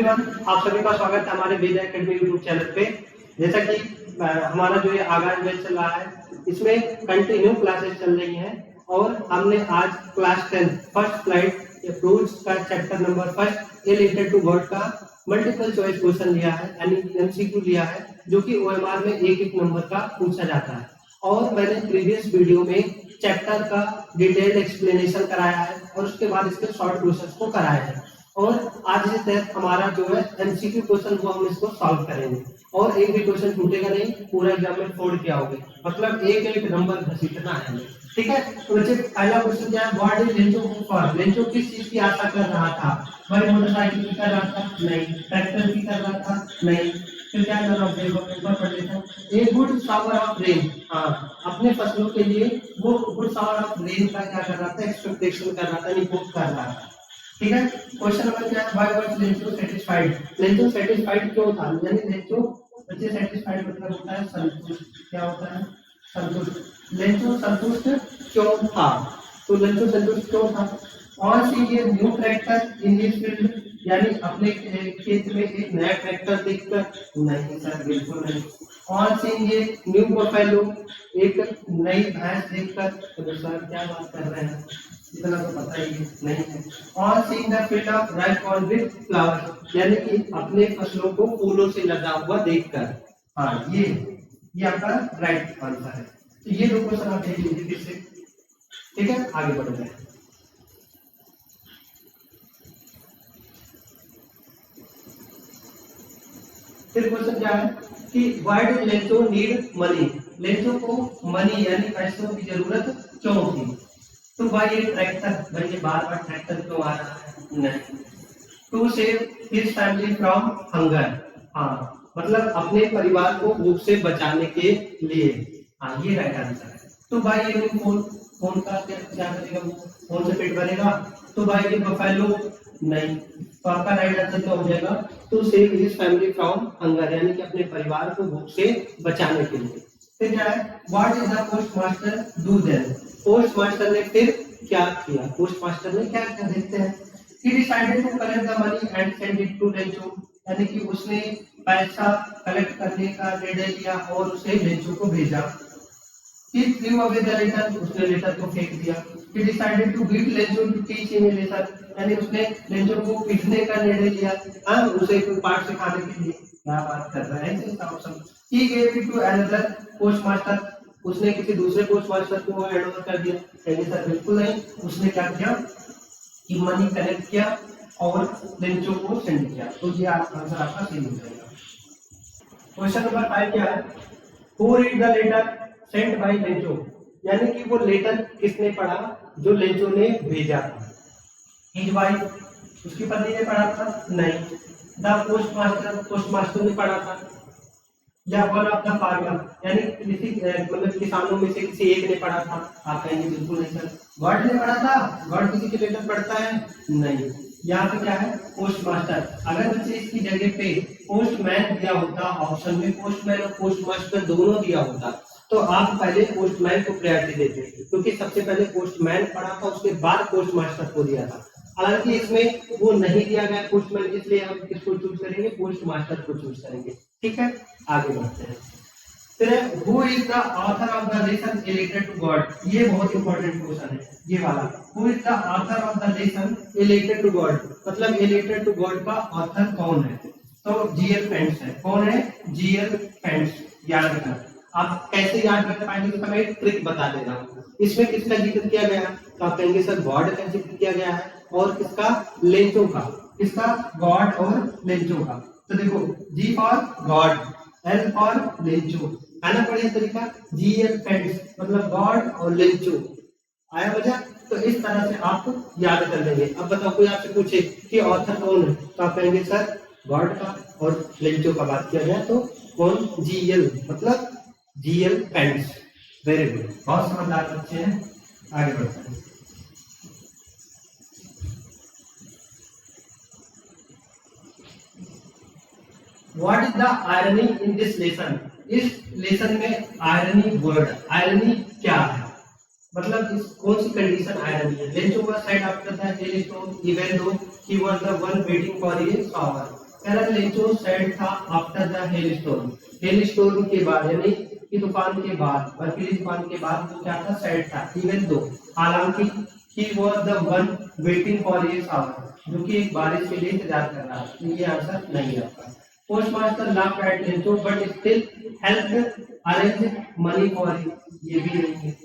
Everyone, आप सभी का स्वागत है हमारे वेद एकेडमी यूट्यूब चैनल पे। जैसा कि हमारा जो ये आगाज बैच चल रहा है, इसमें कंटिन्यू क्लासेस चल रही हैं और हमने आज क्लास 10 फर्स्ट फ्लाइट रूल्स का chapter number first related to god का मल्टीपल चॉइस क्वेश्चन लिया है, यानी एमसीक्यू लिया है, जो कि ओएमआर में एक नंबर का पूछा जाता है। और मैंने प्रीवियस वीडियो में चैप्टर का डिटेल्ड एक्सप्लेनेशन कराया है और उसके बाद इसके शॉर्ट क्वेश्चंस को कराया है। और आज के तहत हमारा जो है एमसीक्यू क्वेश्चन वो हम इसको सॉल्व करेंगे और एक भी क्वेश्चन छूटेगा नहीं, पूरा एग्जाम में फोड़ के आओगे, मतलब एक नंबर घसीटना है। ठीक है, तो बच्चे पहला क्वेश्चन क्या है, what is Lencho for? Lencho किस चीज की आशा कर रहा था? भाई मोटरसाइकिल की कर रहा था? नहीं। ट्रैक्टर की कर रहा था? नहीं। फिर क्या कर रहा था? A good shower of rain. हाँ, अपने फसलों के लिए वो गुड शावर ऑफ रेन का क्या कर रहा था? एक्सपेक्टेशन कर रहा था, यानी होप कर रहा था। ठीक है, क्वेश्चन नंबर क्या है, why was Lencho satisfied? Lencho satisfied क्यों था? यानी लेंचो बच्चे सेटिस्फाइड मतलब होता है संतुष्ट। क्या होता है? संतुष्ट। लेंचो संतुष्ट क्यों था? तो लेंचो संतुष्ट क्यों था? और सी ये new tractor in his field, यानी अपने खेत में एक नया ट्रैक्टर देखकर? नहीं सर, बिल्कुल नहीं। और सी ये न्यू बफेलो, एक नई भैंस देखकर? तो सर क्या बात कर रहे हैं, इतना तो पता ही नहीं है। और seeing the field of right corn with flowers, यानी कि अपने फसलों को फूलों से लदा हुआ देखकर। हाँ, ये आपका राइट आंसर है। तो ये दो क्वेश्चन आप देख लीजिए फिर से। ठीक है, आगे बढ़ते हैं। फिर क्वेश्चन क्या है कि why did Lencho need money? Lencho को मनी यानी पैसों की जरूरत क्यों थी? तो भाई ये ट्रैक्टर, भाई ये बार बार ट्रैक्टर क्यों आ रहा है? नहीं। To save his family from hunger. हाँ, मतलब अपने परिवार को भूख से बचाने के लिए। हाँ, ये राइट आंसर है। तो भाई ये फोन फोन का क्या करेगा? वो फोन से पेट भरेगा? तो भाई ये बफेलो? नहीं। तो आपका राइट आंसर क्या हो जाएगा? To save his family from hunger, यानी कि अपने परिवार को भूख से बचाने के लिए। फिर क्या है, what is the post master do then? Post master ने फिर क्या किया? पोस्ट मास्टर ने क्या किया देखते हैं। He decided to collect the money and send it to Lencho, यानी कि उसने पैसा कलेक्ट करने का निर्णय लिया और उसे लेंचो को भेजा। He threw away the letter, उसने लेटर को फेंक दिया। He decided to beat Lencho to teach him a lesson, यानी उसने लेंचो को पीटने का निर्णय लिया, हाँ, उसे कोई पाठ सिखाने के लिए। क्या बात कर रहे हैं इसका option. He gave it to another postmaster, उसने किसी दूसरे पोस्ट मास्टर को हैंड ओवर कर दिया। कहेंगे सर बिल्कुल नहीं, उसने क्या किया कि मनी कलेक्ट किया और लेंचो को सेंड किया। तो ये आंसर आपका सही हो जाएगा। क्वेश्चन नंबर 5 क्या है, who read the letter sent by Lencho? यानी कि वो लेटर किसने पढ़ा जो लेंचो ने भेजा था? हिज वाइफ, उसकी पत्नी ने पढ़ा था? नहीं। द पोस्ट मास्टर ने पढ़ा था? या वन ऑफ द फार्मर, यानी किसी मतलब किसानों में से किसी एक ने पढ़ा था? आप कहेंगे बिल्कुल नहीं सर, गॉड ने पढ़ा था। गॉड किसी के लेटर पढ़ता है? नहीं। यहाँ पे क्या है, पोस्ट मास्टर। अगर बच्चे इसकी जगह पे पोस्टमैन दिया होता, ऑप्शन में पोस्टमैन और पोस्ट मास्टर दोनों दिया होता, तो आप पहले पोस्टमैन को प्रायोरिटी देते, क्योंकि सबसे पहले पोस्टमैन पढ़ा था, उसके बाद पोस्ट मास्टर को दिया था। हालांकि इसमें वो नहीं दिया गया पोस्टमैन, इसलिए हम किसको चूज करेंगे? पोस्ट मास्टर को चूज करेंगे। ठीक है, आगे बढ़ते हैं। फिर who is the author of the lesson related to god? ये बहुत इंपॉर्टेंट क्वेश्चन है ये वाला। Who is the author of the lesson related to god, मतलब रिलेटेड टू गॉड का ऑथर कौन है? तो जीएल पेंट्स है। कौन है? G L Fuentes. याद रखना। आप कैसे याद रख पाएंगे तो मैं एक ट्रिक बता दे रहा हूँ। इसमें किसका जिक्र किया गया? तो आप कहेंगे सर गॉड का जिक्र किया गया है, और किसका? लेंचो का। किसका? गॉड और लेंचो का। तो देखो, G for God, L for Lencho, है ना बढ़िया तरीका। जीएल पेंट्स मतलब गॉड और लेंचो। आया मजा? तो इस तरह से आप याद कर लेंगे। अब बताओ, कोई आपसे पूछे कि ऑथर कौन है, तो आप कहेंगे सर गॉड का और लेंचो का बात किया जाए तो कौन? जीएल, मतलब जीएल पेंट्स। वेरी गुड, बहुत समझदार बच्चे हैं। आगे बढ़ते हैं। What is the irony in this lesson? इस लेसन में आयरनी वर्ड, आयरनी क्या है? मतलब इस कौन सी कंडीशन आयरनी है? लेंचो का side after the hailstone even though he was the one waiting for a shower, कह रहा लेंचो सेड था after the hell storm, hello storm के बाद यानी कि तूफान के बाद, बर्फीली तूफान के बाद वो क्या था, सेड था। इवन दो, हालांकि he was the one waiting for a shower, जो कि एक बारिश के लिए इंतजार कर रहा है। ये आंसर नहीं है आपका। Postmaster laughed eight Lencho but still helped arrange money for him, ये भी नहीं है।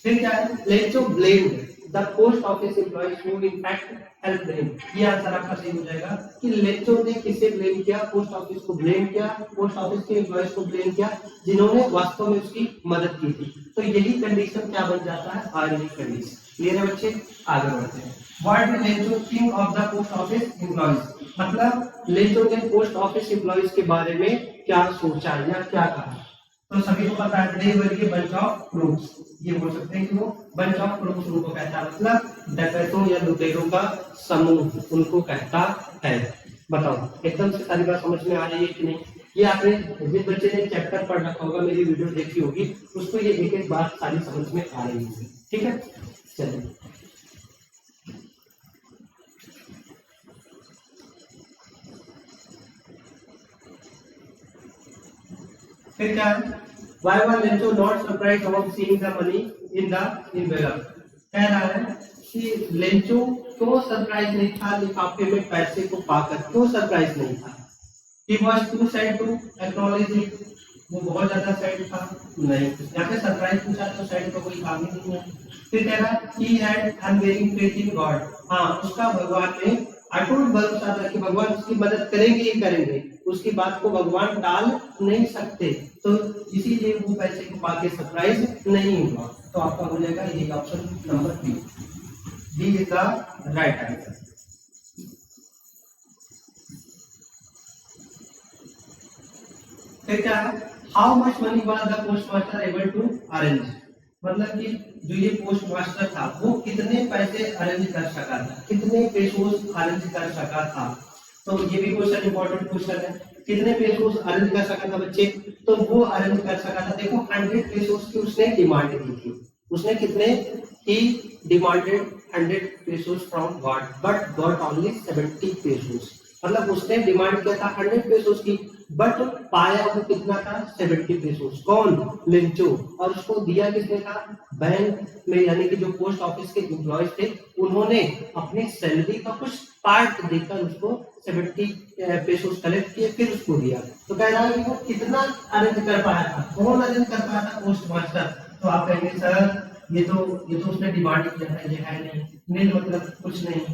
फिर क्या है, Lencho blamed the post office employees who in fact helped him, ये आंसर आपका सही हो जाएगा कि लेंचो ने किसे ब्लेम किया, पोस्ट ऑफिस को ब्लेम किया, पोस्ट ऑफिस के एम्प्लॉइज को ब्लेम किया जिन्होंने वास्तव में उसकी मदद की थी। तो यही कंडीशन क्या बन जाता है, आर्मी कंडीशन। क्लियर है बच्चे, आगे बढ़ते हैं। What did Lencho think of the post office employees, मतलब लेंचो ने पोस्ट ऑफिस एम्प्लॉइज के बारे में क्या सोचा या क्या कहा। तो सभी को पता है दे वर ये बंच ऑफ क्रूक्स, ये बोल सकते हैं कि वो बंच ऑफ क्रूक्स उनको कहता है, मतलब डकैतों या लुटेरों का समूह उनको कहता है। बताओ एकदम से सारी बात समझ में आ रही है कि नहीं। ये आपने जिस बच्चे ने चैप्टर पढ़ रखा होगा, मेरी वीडियो देखी होगी, उसको ये एक एक बात सारी समझ में आ रही होगी। ठीक है, चलिए फिर क्या है, why was Lencho not surprised about seeing the money in the envelope, कह रहा है कि लेंचो क्यों सरप्राइज नहीं था लिफाफे में पैसे को पाकर, क्यों सरप्राइज नहीं था। He was too sad to acknowledge it, वो बहुत ज्यादा सैड था, नहीं। यहाँ पे सरप्राइज पूछा तो सैड का कोई काम ही नहीं है। फिर कह रहा he had unwavering faith in God, हाँ उसका भगवान में अटूट भरोसा था कि भगवान उसकी मदद करेंगे ही करेंगे, उसकी बात को भगवान टाल नहीं सकते, तो इसीलिए वो पैसे को पाके सरप्राइज नहीं हुआ। तो आपका हो जाएगा ये option number B, D is the right answer. फिर क्या है, how much money was the postmaster able to arrange, मतलब कि जो ये पोस्ट मास्टर था वो कितने पैसे अरेंज कर सका था, कितने पेसोस अरेंज कर सका था। तो ये भी क्वेश्चन इंपॉर्टेंट क्वेश्चन है, कितने पेसोस अरेंज कर सका था बच्चे, तो वो अरेंज कर सका था, देखो 100 पेसोस की उसने डिमांड की थी। उसने कितने ही demanded 100 pesos from God but got only 70 pesos, मतलब उसने डिमांड किया था 100 पेसोस की, बट पाया वो कितना था, 70 पेसोस। कौन, लेंचो। और उसको दिया किसने था, बैंक में, यानी कि जो पोस्ट ऑफिस के एम्प्लॉयज थे उन्होंने अपनी सैलरी का कुछ पार्ट देकर उसको 70 पेसोस कलेक्ट किए, फिर उसको दिया। तो कह रहा है कि वो कितना अरेंज कर पाया था, कौन अरेंज कर पाया था, पोस्ट मास्टर। तो आप कहेंगे सर ये तो उसने डिमांड किया था, ये है नहीं, मतलब कुछ नहीं,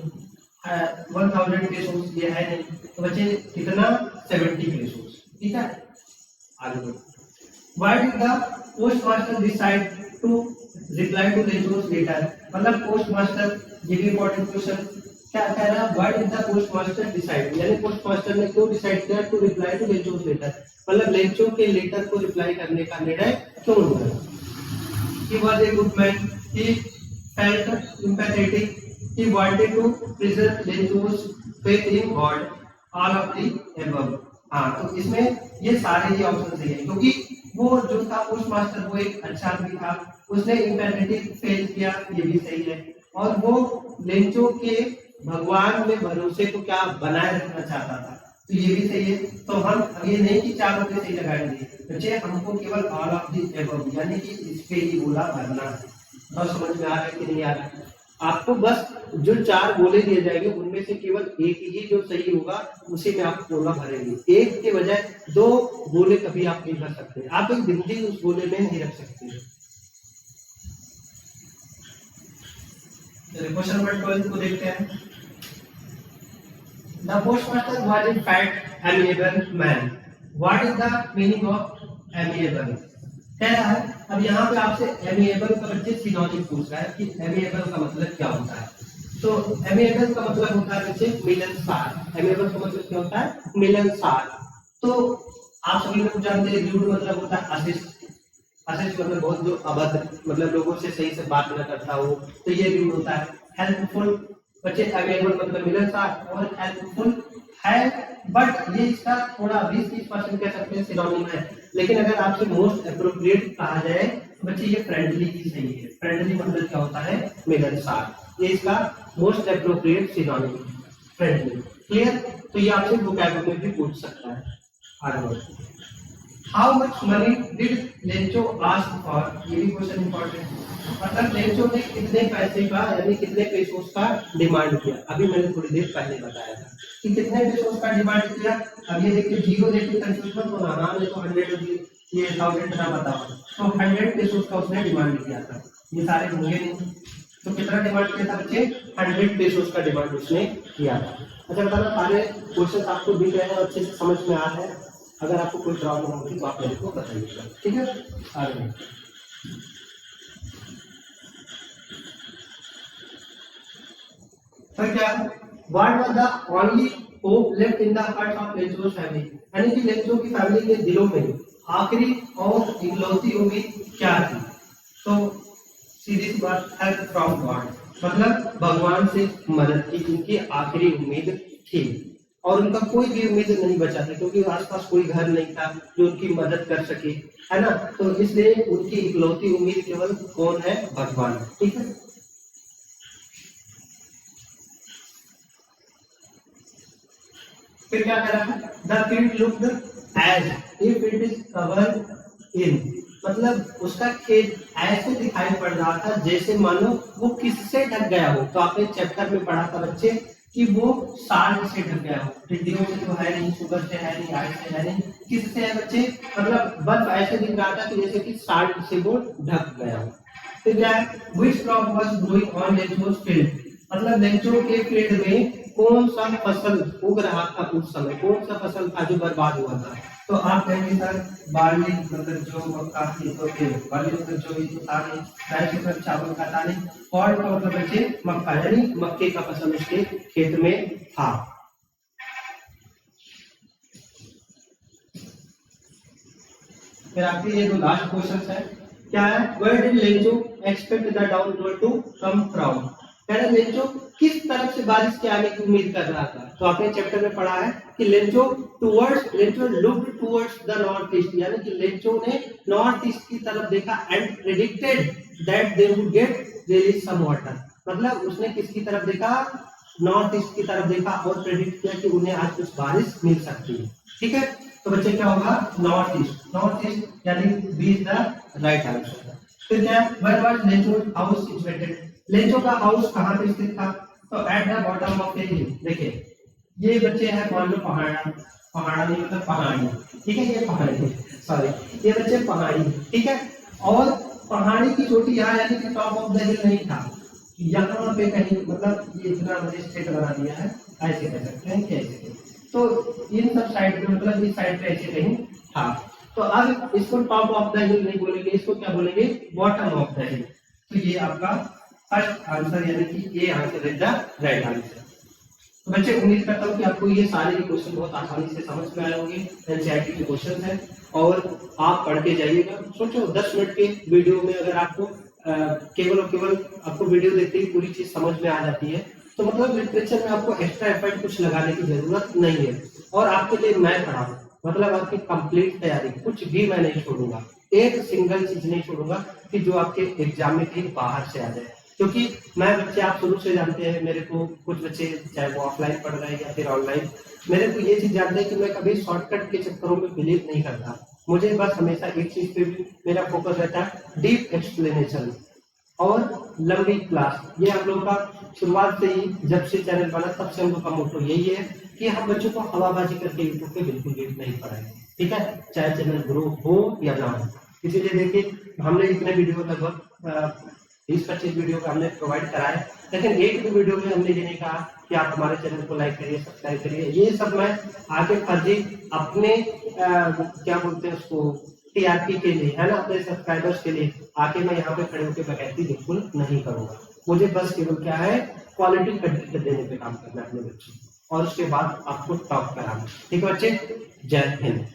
1000 पेसोस ये है नहीं, तो बच्चे कितना, 70 पेसोस। ठीक है, आगे बढ़ो। Why did the postmaster decide to reply to Lencho's letter, मतलब पोस्टमास्टर, ये भी इम्पोर्टेंट क्वेश्चन, क्या कह रहा है, Why did the postmaster decide, यानी पोस्टमास्टर ने क्यों डिसाइड किया to reply to Lencho's letter, मतलब लेंचो के लेटर को रिप्लाई करने का निर्णय क्यों हुआ। He was a good man, he felt empathetic, he wanted to preserve Lencho's faith in God, all of the above। हाँ, तो इसमें ये सारे ही ऑप्शन सही है, क्योंकि वो जो था पोस्ट मास्टर वो एक अच्छा आदमी था, उसने इम्पेरेटिव फेल किया, ये भी सही है, और वो लेंचो के भगवान में भरोसे को क्या बनाए रखना चाहता था, तो ये भी सही है। तो हम ये नहीं कि चारों पे सही लगाएंगे बच्चे, हमको केवल ऑल ऑफ दी अबव यानी कि इस पे ही बोला भरना है। तो समझ में आ रहा है कि नहीं आ रहा है, आपको बस जो 4 गोले दिए जाएंगे उनमें से केवल एक ही जो सही होगा उसी में आप गोला भरेंगे, एक के बजाय 2 गोले कभी आप नहीं भर सकते, आप एक बिंदी उस गोले में नहीं रख सकते। क्वेश्चन नंबर 12 को देखते हैं। The postmaster was in fact amiable man. What is the meaning of amiable? कह रहा है, अब यहाँ पे आपसे एमिएबल का बच्चे सिनोनिम पूछ रहा है कि एमिएबल का मतलब क्या होता है। तो एमिएबल का मतलब होता है बच्चे मिलनसार, एमिएबल का मतलब क्या होता है, मिलनसार। तो आप सभी लोग जानते हैं रूड मतलब होता है अशिष्ट, अशिष्ट मतलब बहुत जो अभद्र, मतलब लोगों से सही से बात न करता हो, तो ये रूड होता है। हेल्पफुल बच्चे एमिएबल मतलब मिलनसार और हेल्पफुल है, बट ये इसका थोड़ा 20-30% कह सकते हैं सिनोनिम है, लेकिन अगर आपसे मोस्ट एप्रोप्रिएट कहा जाए बच्चे ये फ्रेंडली ही सही है। फ्रेंडली मतलब क्या होता है, मिलनसार, ये इसका most appropriate synonym friendly. Clear, तो ये आपसे वोकैबुलरी में भी पूछ सकता है। आगे बढ़ो। How much money did Lencho ask for, ये भी क्वेश्चन इंपॉर्टेंट है। मतलब लेंचो ने कितने पैसे का यानी कितने पेसोस का डिमांड किया। अभी मैंने थोड़ी देर पहले बताया था कि कितने पेसोस का डिमांड किया। अब ये देखिए जीरो लेके कंफ्यूज मत होना, हाँ तो 100 ये 1000 ना बताओ, तो 100 पेसोस का उसने डिमांड किया था। ये सारे होंगे नहीं, तो कितना डिमांड किया था बच्चे? 100 पेसोस का डिमांड उसने किया था। अच्छा बताना, सारे क्वेश्चन आपको दिख रहे हैं और अच्छे से समझ में आ रहे हैं? अगर आपको कोई प्रॉब्लम होगी तो आप मेरे को बताइएगा, ठीक है? आगे फिर क्या, what was the only hope left in the heart of Lencho family, यानी कि लेंचो की फैमिली के दिलों में आखिरी और इकलौती उम्मीद क्या थी? तो सीधी सी बात, हेल्प फ्रॉम गॉड, मतलब भगवान से मदद की उनकी आखिरी उम्मीद थी। और उनका कोई भी उम्मीद नहीं बचा था, क्योंकि आसपास कोई घर नहीं था जो उनकी मदद कर सके, है ना? तो इसलिए उनकी इकलौती उम्मीद केवल कौन है? भगवान, ठीक है? फिर क्या करा है? The field looked as if it is covered in, मतलब उसका खेत ऐसे दिखाई पड़ रहा था जैसे मानो वो किससे ढक गया हो। तो आपने चैप्टर में पढ़ा था बच्चे कि वो साल्ट से ढक गया हो, टिड्डियों से तो है नहीं, शुगर से है नहीं, आइस से है नहीं, किससे है बच्चे? मतलब बर्फ ऐसे दिख रहा था कि जैसे कि साल्ट से वो ढक गया हो। फिर क्या है? Which crop was growing on Lencho's field, मतलब लेंचो के फील्ड में कौन सा फसल उग रहा था उस समय, कौन सा फसल था जो बर्बाद हुआ था? तो आप कहेंगे सर बार्ली, मतलब जो मक्का थी, तो बार्ली मतलब जो ये था नहीं, राइस मतलब चावल का था नहीं, और का मतलब बच्चे मक्का, यानी मक्के का फसल उसके खेत में था। फिर आपके ये दो लास्ट क्वेश्चन है, क्या है? Where did Lencho expect the downfall to come from, यानी लेंचो किस तरफ से बारिश के आने की उम्मीद कर रहा था? तो आपने चैप्टर में पढ़ा है कि Lencho looked towards the north east, यानी कि लेंचो ने नॉर्थ ईस्ट की तरफ देखा and predicted that they would get there is some water, मतलब उसने किसकी तरफ देखा? नॉर्थ ईस्ट की तरफ देखा और प्रेडिक्ट किया कि उन्हें आज कुछ बारिश मिल सकती है, ठीक है? तो बच्चे क्या होगा? नॉर्थ ईस्ट यानी B is the right answer. फिर क्या है? Where was Lencho house situated, Lencho का हाउस कहां पे स्थित था? तो at the bottom of the hill, देखिए ये बच्चे हैं मान लो पहाड़ा नहीं मतलब पहाड़ी, ठीक है? ये पहाड़ी, सॉरी ये बच्चे पहाड़ी, ठीक है? और पहाड़ी की चोटी यहाँ यानी कि टॉप ऑफ द हिल नहीं था, यहाँ पे कहीं, मतलब ये इतना मुझे स्टेट बना दिया है, ऐसे कह सकते हैं कि ऐसे, तो इन सब साइड पे मतलब इस साइड पे ऐसे कहीं था। तो अब इसको टॉप ऑफ द हिल नहीं बोलेंगे, इसको क्या बोलेंगे? बॉटम ऑफ द हिल। तो ये आपका फर्स्ट आंसर यानी कि A answer is the right answer. तो बच्चे उम्मीद करता हूँ कि आपको ये सारे क्वेश्चन बहुत आसानी से समझ में आए होंगे। एनसीईआरटी के क्वेश्चन हैं और आप पढ़ के जाइएगा। सोचो 10 मिनट के वीडियो में अगर आपको केवल और केवल आपको वीडियो देखते ही पूरी चीज समझ में आ जाती है, तो मतलब लिटरेचर में आपको एक्स्ट्रा एफर्ट कुछ लगाने की जरूरत नहीं है। और आपके लिए मैं खड़ा हूँ, मतलब आपकी कंप्लीट तैयारी, कुछ भी मैं नहीं छोड़ूंगा, एक सिंगल चीज नहीं छोड़ूंगा कि जो आपके एग्जाम में कहीं बाहर से आ जाए। क्योंकि मैं बच्चे आप शुरू से जानते हैं, मेरे को कुछ बच्चे चाहे वो ऑफलाइन पढ़ रहे हैं या फिर ऑनलाइन, मेरे को ये चीज जानते हैं कि मैं कभी शॉर्टकट के चक्करों में बिलीव नहीं करता। मुझे बस हमेशा एक चीज पे मेरा फोकस रहता है, डीप एक्सप्लेनेशन और लंबी क्लास। ये हम लोग का शुरुआत से ही, जब से चैनल बना तब से हम लोग का मोटो यही है कि हम बच्चों को हवाबाजी करके यूट्यूब पे बिल्कुल भी नहीं पढ़ाएंगे, ठीक है? चाहे चैनल ग्रो हो या ना हो। इसीलिए देखिए हमने इतने वीडियो लगभग 20-25 वीडियो का हमने प्रोवाइड करा है, लेकिन एक भी वीडियो में हमने ये नहीं कहा कि आप हमारे चैनल को लाइक करिए, सब्सक्राइब करिए। ये सब मैं आगे फर्जी अपने क्या बोलते हैं उसको, टीआरपी के लिए, है ना, अपने सब्सक्राइबर्स के लिए आके मैं यहाँ पे खड़े होकर बकैती बिल्कुल नहीं करूंगा। मुझे बस केवल क्या है, क्वालिटी कंटेंट देने पे काम करना है अपने बच्चों, और उसके बाद आपको टॉप कराना। ठीक है बच्चे, जय हिंद।